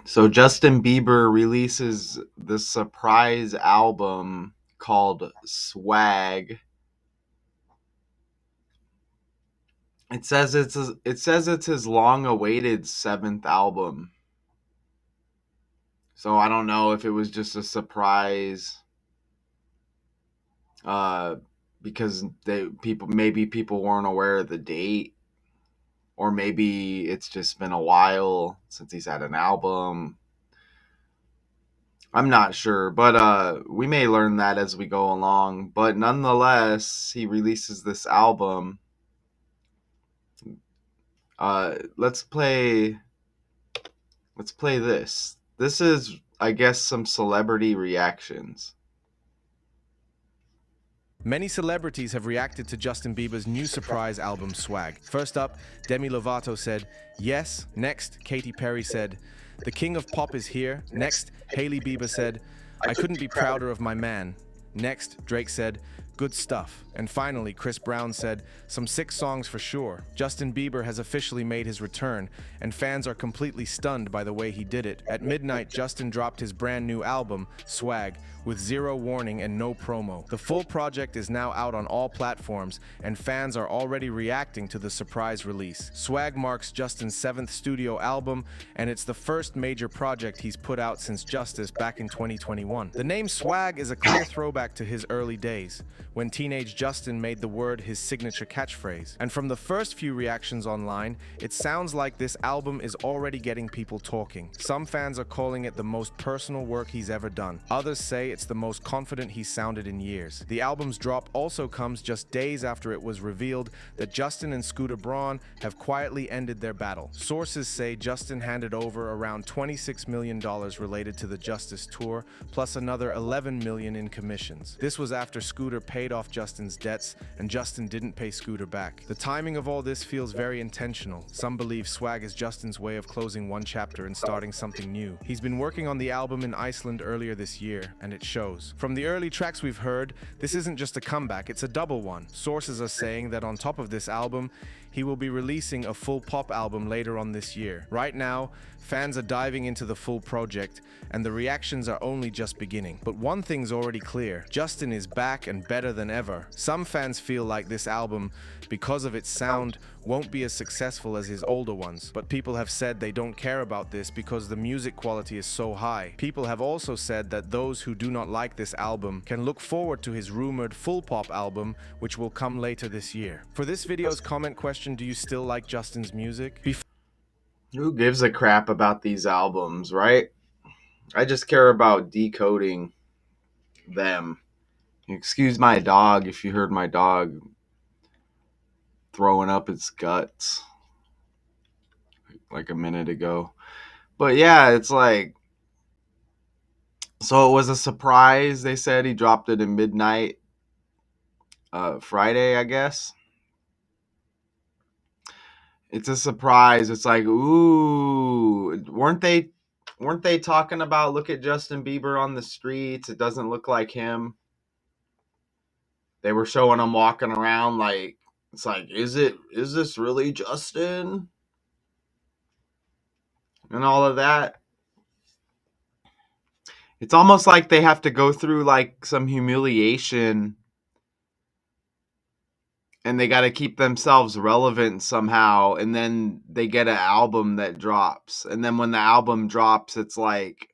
So Justin Bieber releases the surprise album called Swag. It says it's his long-awaited seventh album. So I don't know if it was just a surprise, uh, because people weren't aware of the date, or maybe it's just been a while since he's had an album. I'm not sure, but we may learn that as we go along. But nonetheless, he releases this album. Let's play. Let's play this. This is, I guess, some celebrity reactions. Many celebrities have reacted to Justin Bieber's new surprise album, Swag. First up, Demi Lovato said, "Yes." Next, Katy Perry said, "The king of pop is here." Next, Hailey Bieber said, "I couldn't be prouder of my man." Next, Drake said, "Good stuff." And finally, Chris Brown said, "Some sick songs for sure." Justin Bieber has officially made his return, and fans are completely stunned by the way he did it. At midnight, Justin dropped his brand new album, Swag, with zero warning and no promo. The full project is now out on all platforms, and fans are already reacting to the surprise release. Swag marks Justin's seventh studio album, and it's the first major project he's put out since Justice back in 2021. The name Swag is a clear throwback to his early days, when teenage Justin made the word his signature catchphrase. And from the first few reactions online, it sounds like this album is already getting people talking. Some fans are calling it the most personal work he's ever done. Others say it's the most confident he's sounded in years. The album's drop also comes just days after it was revealed that Justin and Scooter Braun have quietly ended their battle. Sources say Justin handed over around $26 million related to the Justice tour, plus another $11 million in commissions. This was after Scooter paid off Justin's debts, and Justin didn't pay Scooter back. The timing of all this feels very intentional. Some believe Swag is Justin's way of closing one chapter and starting something new. He's been working on the album in Iceland earlier this year, and it shows. From the early tracks we've heard, this isn't just a comeback, it's a double one. Sources are saying that on top of this album, he will be releasing a full pop album later on this year. Right now, fans are diving into the full project, and the reactions are only just beginning. But one thing's already clear: Justin is back and better than ever. Some fans feel like this album, because of its sound, won't be as successful as his older ones. But people have said they don't care about this because the music quality is so high. People have also said that those who do not like this album can look forward to his rumored full pop album, which will come later this year. For this video's comment question, do you still like Justin's music? Who gives a crap about these albums, right? I just care about decoding them. Excuse my dog if you heard my dog throwing up its guts like a minute ago. But yeah, it's like, so it was a surprise. They said he dropped it at midnight, Friday, I guess. It's a surprise. It's like, ooh, weren't they talking about, look at Justin Bieber on the streets? It doesn't look like him. They were showing him walking around like, it's like, is this really Justin? And all of that. It's almost like they have to go through like some humiliation, and they got to keep themselves relevant somehow, and then they get an album that drops, and then when the album drops, it's like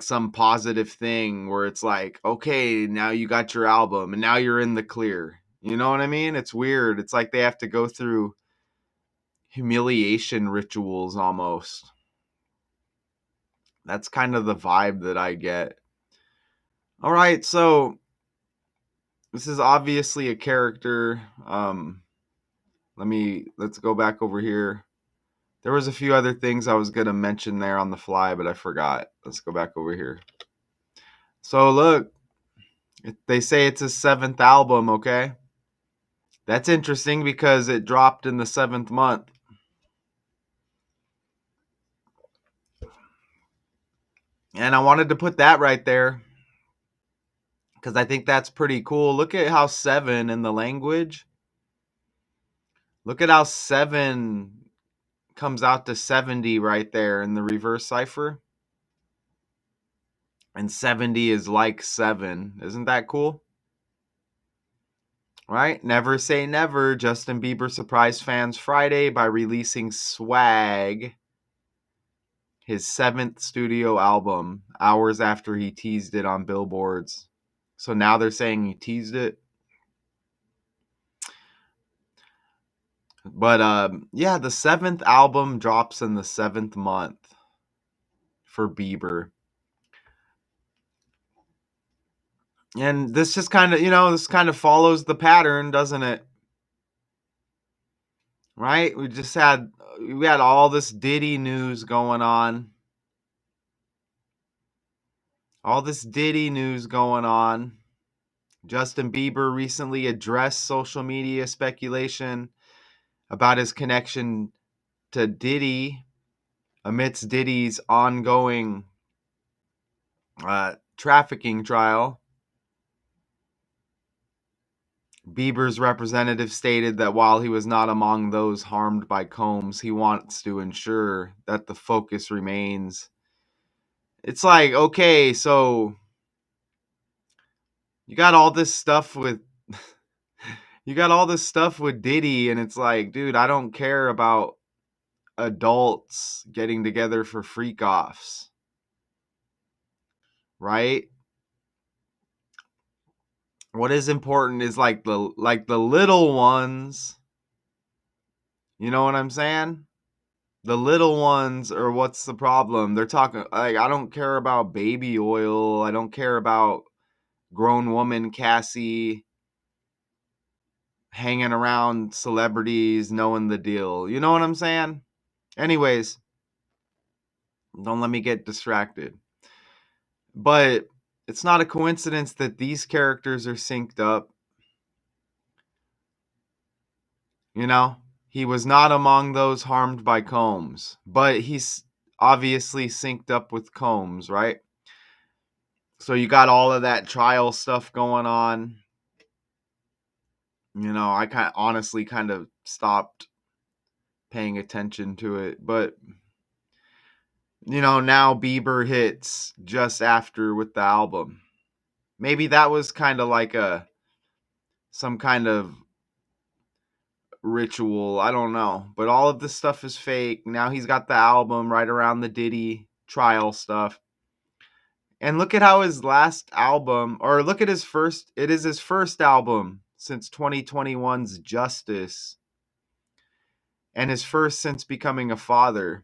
some positive thing where it's like, okay, now you got your album and now you're in the clear. You know what I mean? It's weird. It's like they have to go through humiliation rituals almost. That's kind of the vibe that I get. All right, so this is obviously a character. Let's go back over here. There was a few other things I was going to mention there on the fly, but I forgot. Let's go back over here. So look, they say it's his seventh album, okay? That's interesting because it dropped in the seventh month. And I wanted to put that right there because I think that's pretty cool. Look at how seven in the language. Look at how seven comes out to 70 right there in the reverse cipher. And 70 is like 7. Isn't that cool? Right? Never say never. Justin Bieber surprised fans Friday by releasing Swag, his 7th studio album, hours after he teased it on billboards. So now they're saying he teased it. But yeah, the 7th album drops in the 7th month for Bieber. And this just kind of, this kind of follows the pattern, doesn't it? Right? We had all this Diddy news going on. All this Diddy news going on. Justin Bieber recently addressed social media speculation about his connection to Diddy amidst Diddy's ongoing trafficking trial. Bieber's representative stated that while he was not among those harmed by Combs, he wants to ensure that the focus remains. It's like, okay, so you got all this stuff with Diddy, and it's like, dude, I don't care about adults getting together for freak offs, right? What is important is like the little ones. You know what I'm saying? The little ones are what's the problem. They're talking like, I don't care about baby oil. I don't care about grown woman Cassie hanging around celebrities knowing the deal. You know what I'm saying? Anyways, don't let me get distracted. But it's not a coincidence that these characters are synced up. You know, he was not among those harmed by Combs, but he's obviously synced up with Combs, right? So you got all of that trial stuff going on. I honestly kind of stopped paying attention to it, but now Bieber hits just after with the album. Maybe that was kind of like some kind of ritual. I don't know. But all of this stuff is fake. Now he's got the album right around the Diddy trial stuff. And look at how his last album, or look at it is his first album since 2021's Justice, and his first since becoming a father.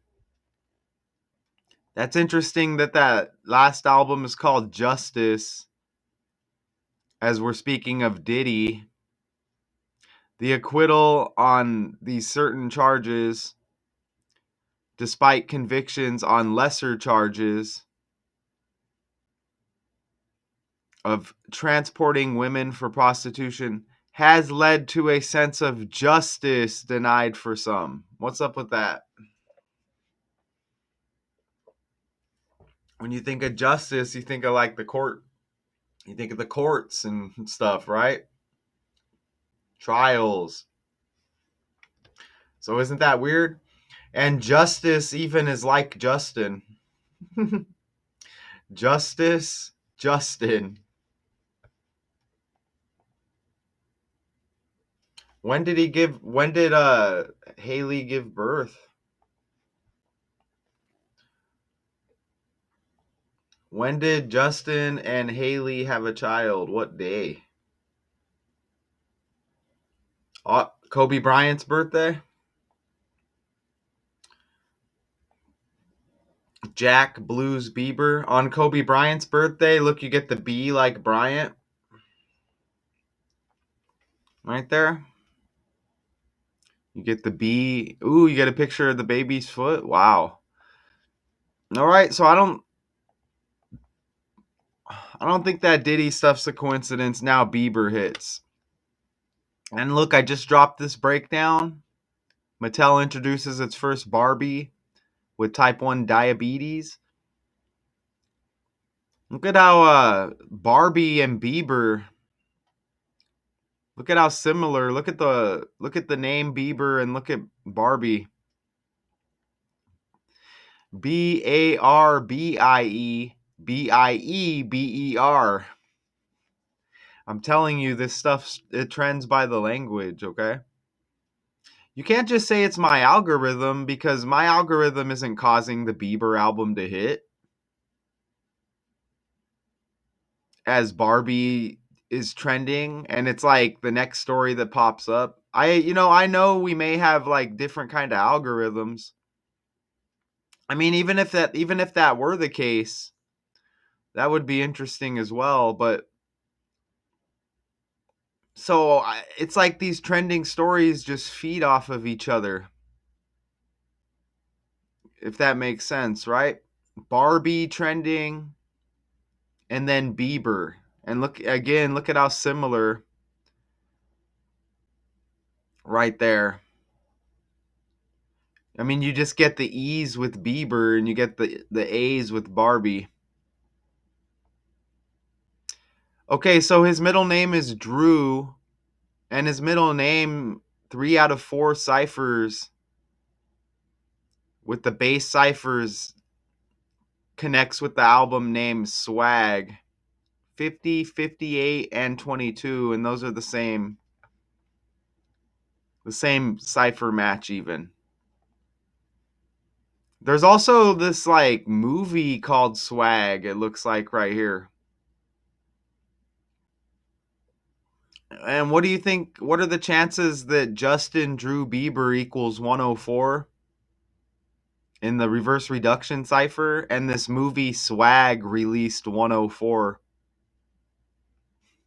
That's interesting that last album is called Justice, as we're speaking of Diddy. The acquittal on these certain charges, despite convictions on lesser charges of transporting women for prostitution, has led to a sense of justice denied for some. What's up with that? When you think of justice, you think of like the court. You think of the courts and stuff, right? Trials. So isn't that weird? And justice even is like Justin. Justice, Justin. When did Haley give birth? When did Justin and Haley have a child? What day? Kobe Bryant's birthday? Jack Blues Bieber. On Kobe Bryant's birthday, look, you get the B like Bryant. Right there. You get the B. Ooh, you get a picture of the baby's foot. Wow. All right, so I don't think that Diddy stuff's a coincidence. Now Bieber hits. And look, I just dropped this breakdown. Mattel introduces its first Barbie with type 1 diabetes. Look at how Barbie and Bieber, look at how similar. Look at the name Bieber and look at Barbie. Barbieber. I'm telling you, this stuff, it trends by the language, okay? You can't just say it's my algorithm because my algorithm isn't causing the Bieber album to hit as Barbie is trending and it's like the next story that pops up. I know we may have like different kind of algorithms. I mean, even if that were the case, that would be interesting as well, but it's like these trending stories just feed off of each other, if that makes sense, right? Barbie trending and then Bieber. And look at how similar right there. I mean, you just get the E's with Bieber and you get the A's with Barbie. Okay, so his middle name is Drew, and his middle name, 3 out of 4 ciphers with the base ciphers connects with the album name Swag. 50, 58, and 22, and those are the same cipher match even. There's also this like movie called Swag, it looks like right here. And what do you think? What are the chances that Justin Drew Bieber equals 104 in the reverse reduction cipher and this movie Swag released 104?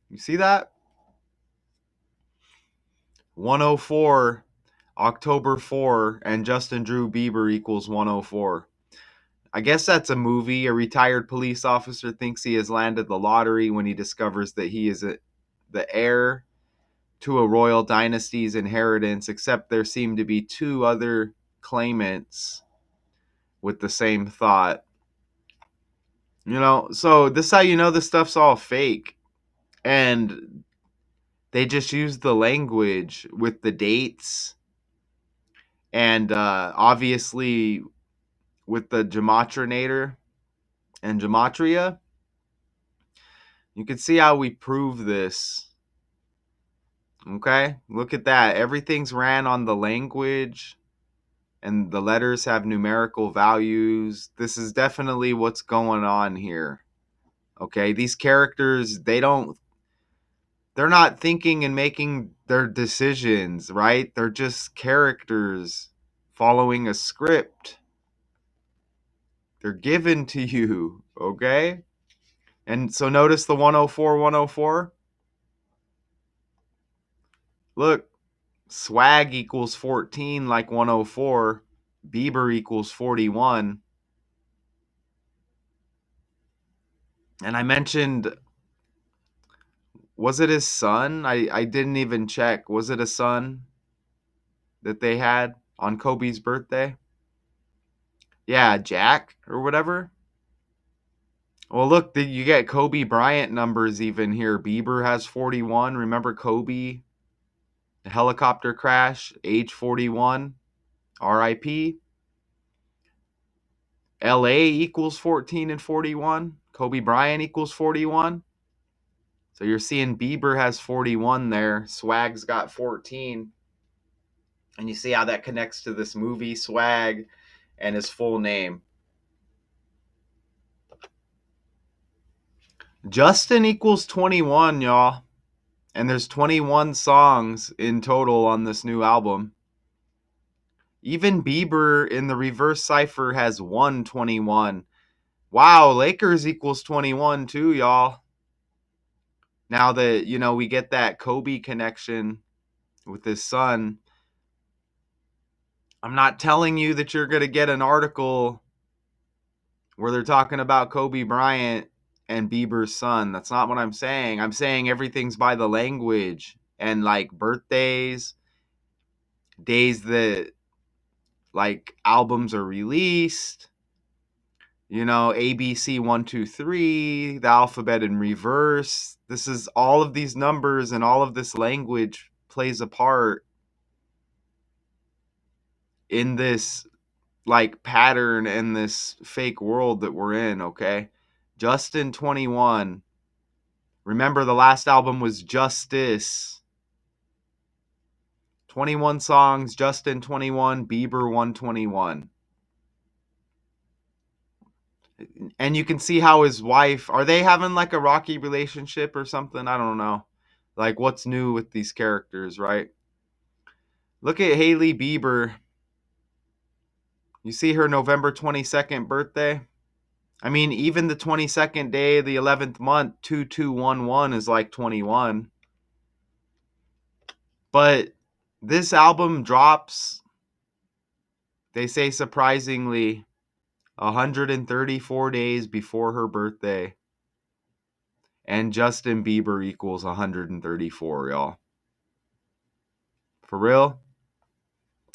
You see that? 104, October 4, and Justin Drew Bieber equals 104. I guess that's a movie. A retired police officer thinks he has landed the lottery when he discovers that he is the heir to a royal dynasty's inheritance, except there seem to be 2 other claimants with the same thought. So this is how you know this stuff's all fake. And they just use the language with the dates and obviously with the gematrinator and gematria. You can see how we prove this. Okay, look at that. Everything's ran on the language and the letters have numerical values. This is definitely what's going on here. Okay, these characters, they're not thinking and making their decisions, right? They're just characters following a script. They're given to you, okay? And so notice the 104, 104. Look, Swag equals 14 like 104. Bieber equals 41. And I mentioned, was it his son? I didn't even check. Was it a son that they had on Kobe's birthday? Yeah, Jack or whatever. Well, look, you get Kobe Bryant numbers even here. Bieber has 41. Remember Kobe? The helicopter crash, age 41. RIP. LA equals 14 and 41. Kobe Bryant equals 41. So you're seeing Bieber has 41 there. Swag's got 14. And you see how that connects to this movie, Swag, and his full name. Justin equals 21, y'all. And there's 21 songs in total on this new album. Even Bieber in the reverse cipher has 121. Wow, Lakers equals 21 too, y'all. Now that, we get that Kobe connection with his son, I'm not telling you that you're going to get an article where they're talking about Kobe Bryant and Bieber's son. That's not what I'm saying. I'm saying everything's by the language and like birthdays, days that like albums are released, ABC 1, 2, 3, the alphabet in reverse. This is all of these numbers and all of this language plays a part in this like pattern in this fake world that we're in, okay? Justin 21. Remember the last album was Justice. 21 songs, Justin 21, Bieber 121. And you can see how his wife, are they having like a rocky relationship or something? I don't know. Like what's new with these characters, right? Look at Hailey Bieber. You see her November 22nd birthday? I mean, even the 22nd day of the 11th month, 2211 is like 21. But this album drops, they say surprisingly, 134 days before her birthday. And Justin Bieber equals 134, y'all. For real?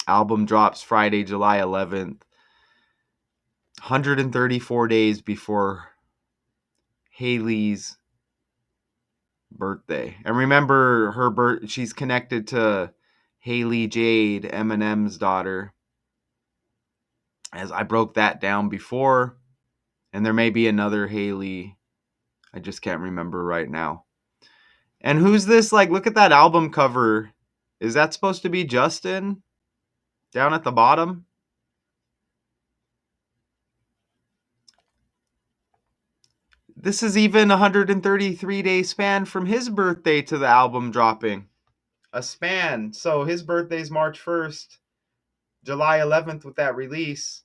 Album drops Friday, July 11th. 134 days before Hailey's birthday. And remember she's connected to Haley Jade, Eminem's daughter. As I broke that down before, and there may be another Haley. I just can't remember right now. And who's this? Like, look at that album cover. Is that supposed to be Justin down at the bottom? This is even 133-day span from his birthday to the album dropping. A span. So his birthday's March 1st, July 11th with that release.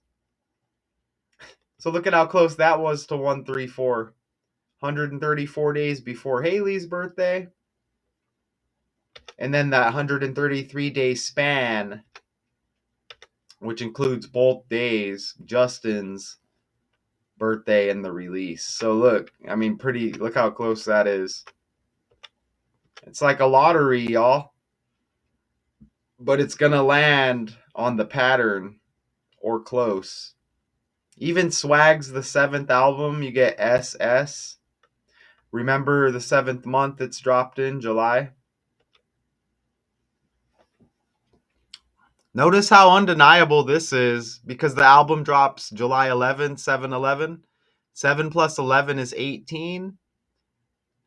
So look at how close that was to 134. 134 days before Haley's birthday. And then that 133-day span, which includes both days, Justin's birthday and the release. So look, I mean, look how close that is. It's like a lottery, y'all. But it's going to land on the pattern or close. Even Swag's the 7th album, you get SS. Remember the 7th month it's dropped in, July? Notice how undeniable this is because the album drops July 11th, 7/11. 7 plus 11 is 18.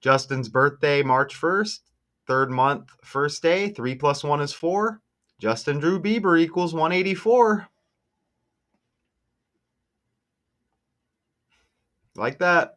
Justin's birthday, March 1st. Third month, first day. 3 plus 1 is 4. Justin Drew Bieber equals 184. Like that.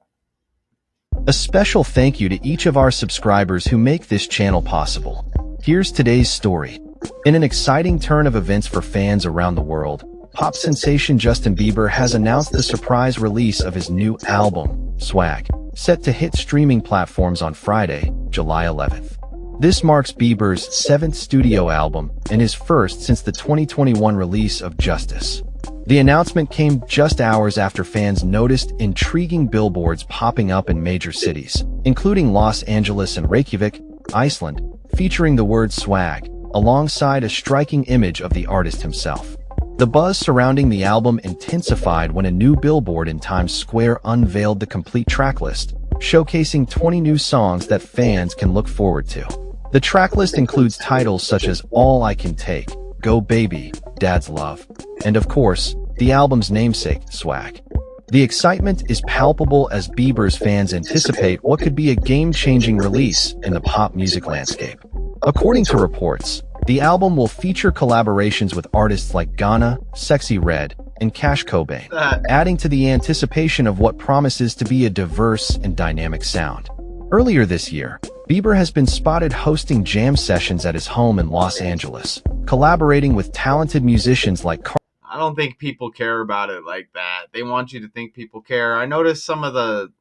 A special thank you to each of our subscribers who make this channel possible. Here's today's story. In an exciting turn of events for fans around the world, pop sensation Justin Bieber has announced the surprise release of his new album, Swag, set to hit streaming platforms on Friday, July 11th. This marks Bieber's 7th studio album and his first since the 2021 release of Justice. The announcement came just hours after fans noticed intriguing billboards popping up in major cities, including Los Angeles and Reykjavik, Iceland, featuring the word swag, alongside a striking image of the artist himself. The buzz surrounding the album intensified when a new billboard in Times Square unveiled the complete tracklist, showcasing 20 new songs that fans can look forward to. The tracklist includes titles such as All I Can Take, Go Baby, Dad's Love, and of course, the album's namesake, Swag. The excitement is palpable as Bieber's fans anticipate what could be a game-changing release in the pop music landscape. According to reports, the album will feature collaborations with artists like Ghana, Sexy Red, and Cash Cobain, adding to the anticipation of what promises to be a diverse and dynamic sound. Earlier this year, Bieber has been spotted hosting jam sessions at his home in Los Angeles, collaborating with talented musicians like I don't think people care about it like that. They want you to think people care. I noticed some of the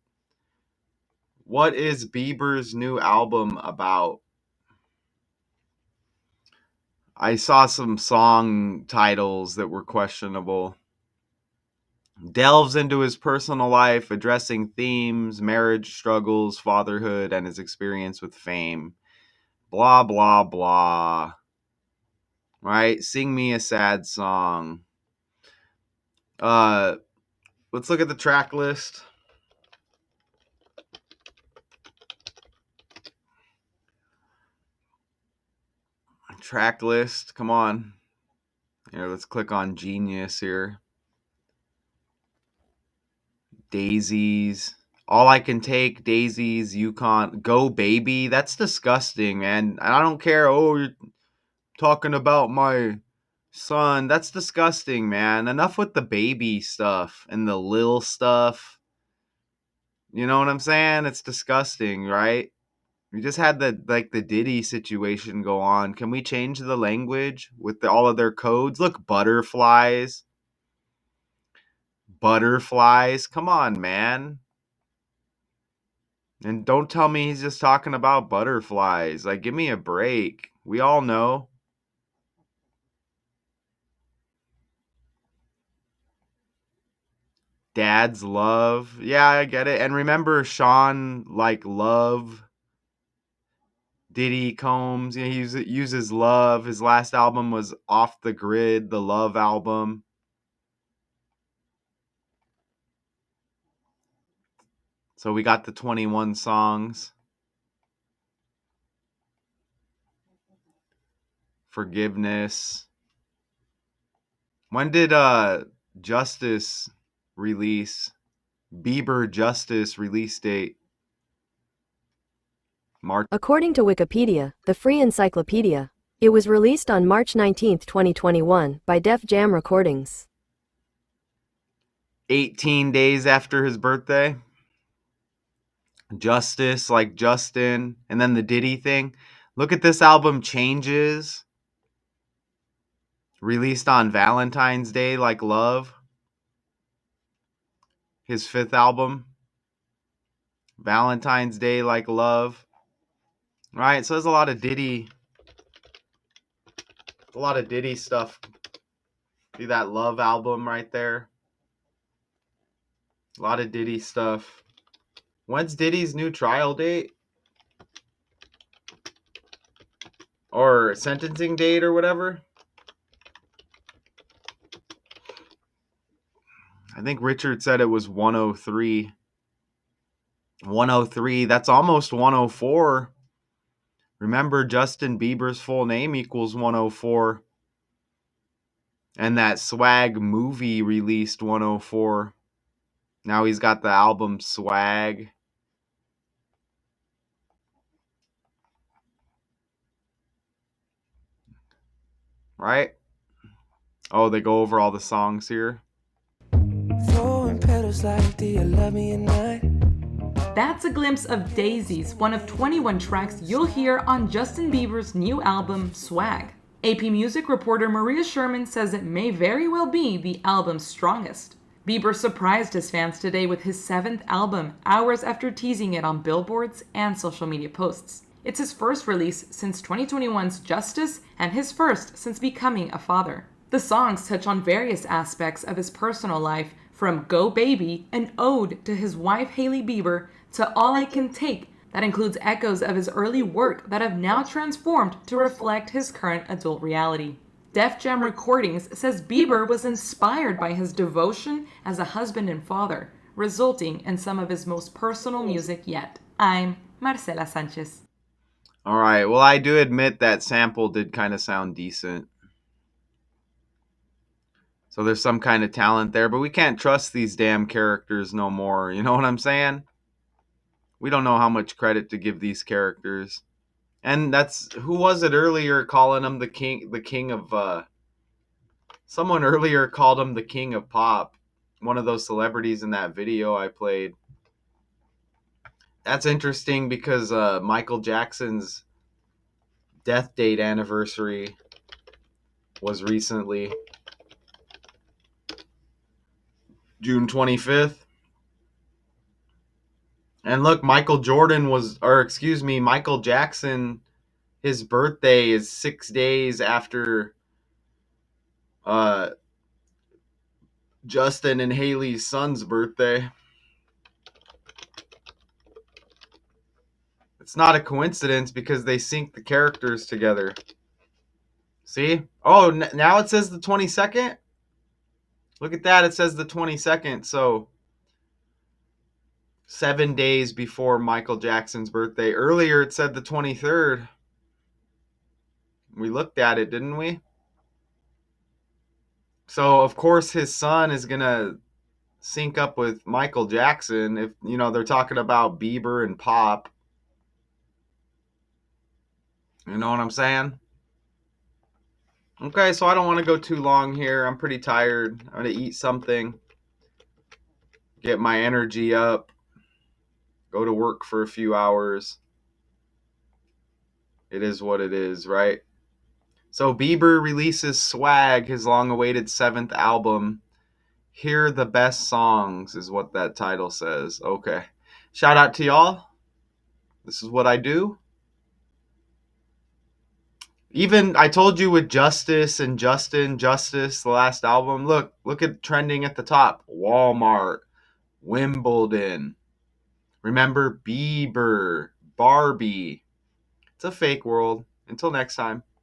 what is Bieber's new album about? I saw some song titles that were questionable. Delves into his personal life, addressing themes, marriage struggles, fatherhood, and his experience with fame. Blah, blah, blah. Right? Sing me a sad song. Uh, let's look at the track list. Track list. Come on. Here, let's click on Genius here. Daisies. All I can take, Daisies, Yukon, Go Baby. That's disgusting, man. I don't care. Oh, you're talking about my son. That's disgusting, man. Enough with the baby stuff and the lil stuff. You know what I'm saying? It's disgusting, right? We just had the Diddy situation go on. Can we change the language with all of their codes? Look, butterflies. Butterflies. Come on, man. And don't tell me he's just talking about butterflies. Like, give me a break. We all know. Dad's love. Yeah, I get it. And remember Sean, like, love. Diddy Combs. Yeah, he uses love. His last album was Off the Grid, the Love album. So we got the 21 songs. Forgiveness. When did Justice release? Bieber Justice release date? March. According to Wikipedia, the free encyclopedia, it was released on March 19, 2021 by Def Jam Recordings. 18 days after his birthday. Justice, like Justin, and then the Diddy thing. Look at this album, Changes. Released on Valentine's Day, like Love. His 5th album. Valentine's Day, like Love. Right, so there's a lot of Diddy stuff. See that Love album right there? A lot of Diddy stuff. When's Diddy's new trial date? Or sentencing date or whatever? I think Richard said it was 103. 103, that's almost 104. Remember, Justin Bieber's full name equals 104. And that Swag movie released 104. Now he's got the album Swag. Right? Oh, they go over all the songs here. Throwing petals like, do you love me at night? That's a glimpse of Daisies, one of 21 tracks you'll hear on Justin Bieber's new album, Swag. AP Music reporter Maria Sherman says it may very well be the album's strongest. Bieber surprised his fans today with his 7th album, hours after teasing it on billboards and social media posts. It's his first release since 2021's Justice and his first since becoming a father. The songs touch on various aspects of his personal life, from Go Baby, an ode to his wife Hailey Bieber, to All I Can Take, that includes echoes of his early work that have now transformed to reflect his current adult reality. Def Jam Recordings says Bieber was inspired by his devotion as a husband and father, resulting in some of his most personal music yet. I'm Marcela Sanchez. All right, well, I do admit that sample did kind of sound decent. So there's some kind of talent there, but we can't trust these damn characters no more. You know what I'm saying? We don't know how much credit to give these characters. And that's, who was it earlier calling him the king of someone earlier called him the king of pop. One of those celebrities in that video I played. That's interesting because Michael Jackson's death date anniversary was recently June 25th. And look, Michael Jackson, his birthday is 6 days after Justin and Haley's son's birthday. It's not a coincidence because they sync the characters together. See? Oh, now it says the 22nd? Look at that, it says the 22nd, so 7 days before Michael Jackson's birthday. Earlier it said the 23rd. We looked at it, didn't we? So, of course, his son is going to sync up with Michael Jackson if, they're talking about Bieber and pop. You know what I'm saying? Okay, so I don't want to go too long here. I'm pretty tired. I'm going to eat something, get my energy up, go to work for a few hours. It is what it is, right? So Bieber releases Swag, his long-awaited 7th album. Hear the best songs is what that title says. Okay. Shout out to y'all. This is what I do. Even I told you with Justice and Justice, the last album. Look at trending at the top. Walmart, Wimbledon. Remember Bieber, Barbie. It's a fake world. Until next time.